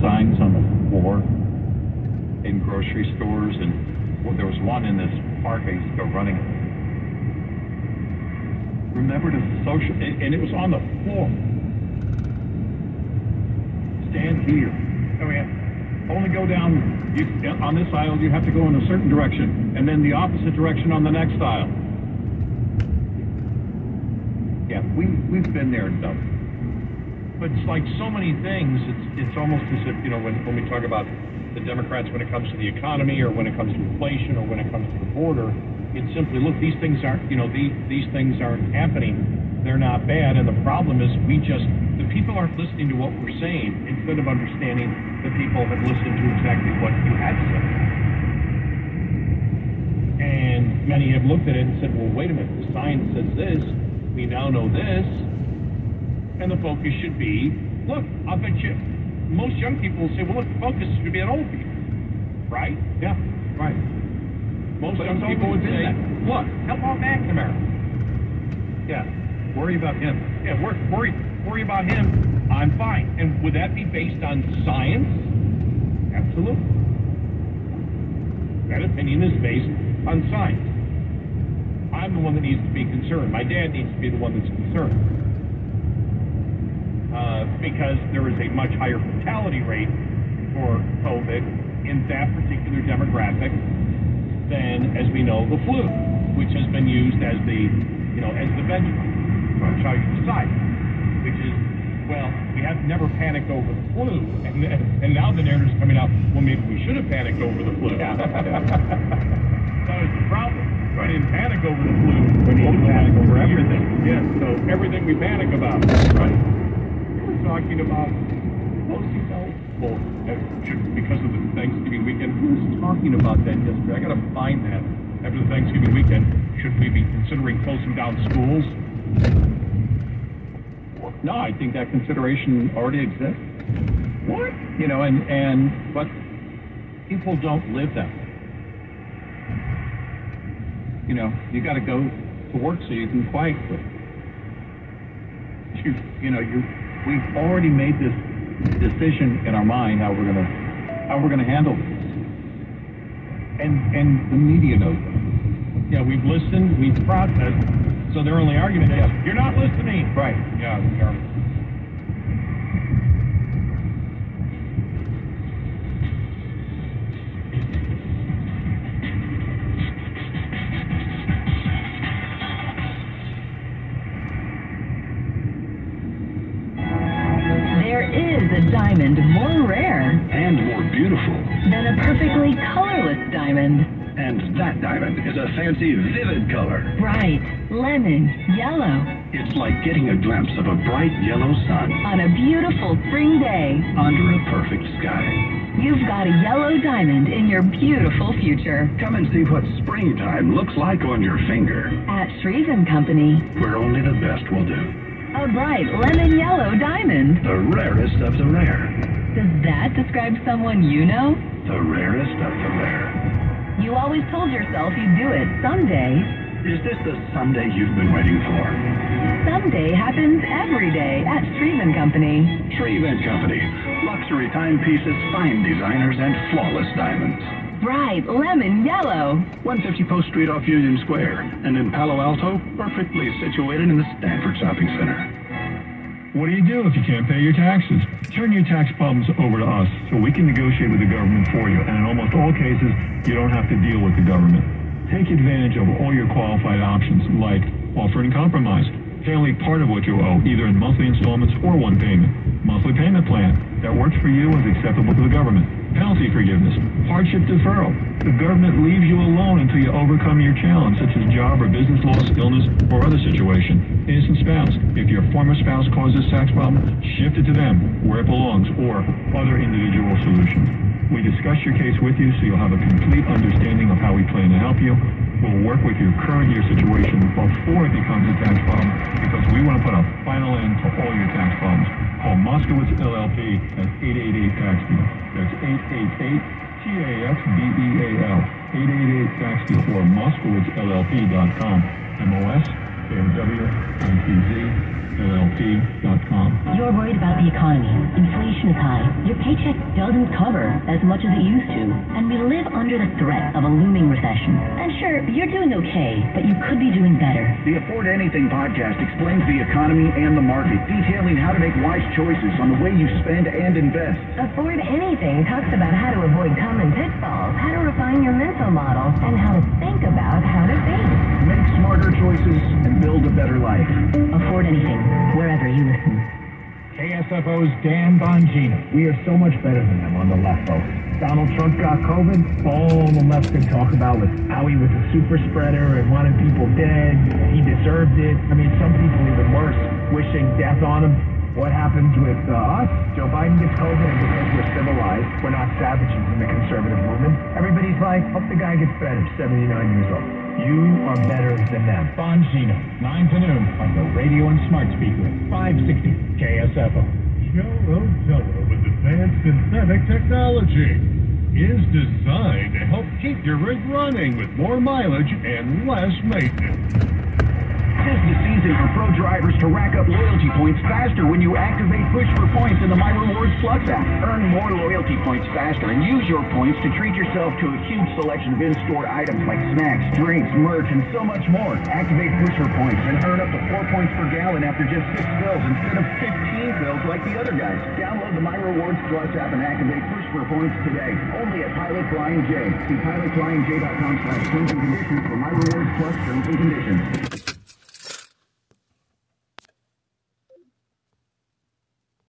signs on the floor in grocery stores, and well, there was one in this park I used to go running. Remember to social, and it was on the floor. Stand here. Oh yeah. Only go down, on this aisle, you have to go in a certain direction, and then the opposite direction on the next aisle. Yeah, we've been there and done. But it's like so many things, it's almost as if, you know, when we talk about the Democrats when it comes to the economy, or when it comes to inflation, or when it comes to the border, it's simply, look, these things aren't, you know, these things aren't happening. They're not bad, and the problem is the people aren't listening to what we're saying, instead of understanding that people have listened to exactly what you had said. And many have looked at it and said, well, wait a minute, the science says this, we now know this, and the focus should be, look, I bet you, most young people will say, well, look, the focus should be on old people, right? Yeah, right. Most young people would say, look, help out McNamara. Yeah, worry about him. Yeah, worry about him, I'm fine. And would that be based on science? Absolutely. That opinion is based on science. I'm the one that needs to be concerned. My dad needs to be the one that's concerned. Because there is a much higher fatality rate for COVID in that particular demographic than, as we know, the flu, which has been used as the, you know, as the benchmark. That's how you decide. Which is, well, we have never panicked over the flu, and now the narrative's coming out, well, maybe we should have panicked over the flu. Yeah. That was the problem. Right. We didn't panic over the flu. We need to panic over everything. Yeah, so everything we panic about. Right. We're talking about Pelosi's health. Well, because of the Thanksgiving weekend, who was talking about that yesterday? I got to find that. After the Thanksgiving weekend, should we be considering closing down schools? No, I think that consideration already exists. What? You know, but people don't live that way. You know, you got to go to work so you can fight. But we've already made this decision in our mind how we're gonna handle this, and the media knows that. Yeah, we've listened, we've processed. So their only argument is, you're not listening. Right. Yeah, we are. There is a diamond more rare and more beautiful than a perfectly colorless diamond. And that diamond is a fancy, vivid color. Bright, lemon, yellow. It's like getting a glimpse of a bright yellow sun on a beautiful spring day under a perfect sky. You've got a yellow diamond in your beautiful future. Come and see what springtime looks like on your finger. At Shreve & Company, where only the best will do. A bright lemon yellow diamond. The rarest of the rare. Does that describe someone you know? The rarest of the rare. You always told yourself you'd do it someday. Is this the someday you've been waiting for? Someday happens every day at Shreve & Company. Shreve & Company. Luxury timepieces, fine designers, and flawless diamonds. Bright lemon yellow. 150 Post Street off Union Square. And in Palo Alto, perfectly situated in the Stanford Shopping Center. What do you do if you can't pay your taxes? Turn your tax problems over to us so we can negotiate with the government for you. And in almost all cases, you don't have to deal with the government. Take advantage of all your qualified options, like offering compromise, pay only part of what you owe, either in monthly installments or one payment. Monthly payment plan that works for you is acceptable to the government. Penalty forgiveness, hardship deferral. The government leaves you alone until you overcome your challenge, such as job or business loss, illness, or other situation. Innocent spouse. If your former spouse causes tax problem, shift it to them where it belongs, or other individual solutions. We discuss your case with you so you'll have a complete understanding of how we plan to help you. We'll work with your current year situation before it becomes a tax problem, because we want to put a final end to all your tax problems. Call Moskowitz LLP at 888-TAX-DEAL. That's 888-TAXDEAL. 888-TAX-DEAL or MoskowitzLLP.com. MOSKOWITZLLP.com. You're worried about the economy. Inflation is high. Your paycheck doesn't cover as much as it used to, and we live under the threat of a looming recession. And sure, you're doing okay, but you could be doing better. The Afford Anything podcast explains the economy and the market, detailing how to make wise choices on the way you spend and invest. Afford Anything talks about how to avoid common pitfalls, how to refine your mental model, and how to think about how to think. Make smarter choices and build a better life. Afford Anything, wherever you listen. KSFO's Dan Bongino. We are so much better than them on the left, folks. Donald Trump got COVID. All the left could talk about was how he was a super spreader and wanted people dead. He deserved it. I mean, some people even worse, wishing death on him. What happens with us? Joe Biden gets COVID, and because we're civilized, we're not savages in the conservative movement. Everybody's like, hope the guy gets better, 79 years old. You are better than them. Bongino, 9 to noon on the radio and smart speaker, 560 KSFO. Jell-O Jello with advanced synthetic technology is designed to help keep your rig running with more mileage and less maintenance. Tis the season for pro drivers to rack up loyalty points faster when you activate Push for Points in the My Rewards Plus app. Earn more loyalty points faster and use your points to treat yourself to a huge selection of in-store items like snacks, drinks, merch, and so much more. Activate Push for Points and earn up to 4 points per gallon after just 6 fills instead of 15 fills like the other guys. Download the My Rewards Plus app and activate Push for Points today. Only at Pilot Flying J. See pilotflyingj.com/terms and conditions for My Rewards Plus terms and conditions.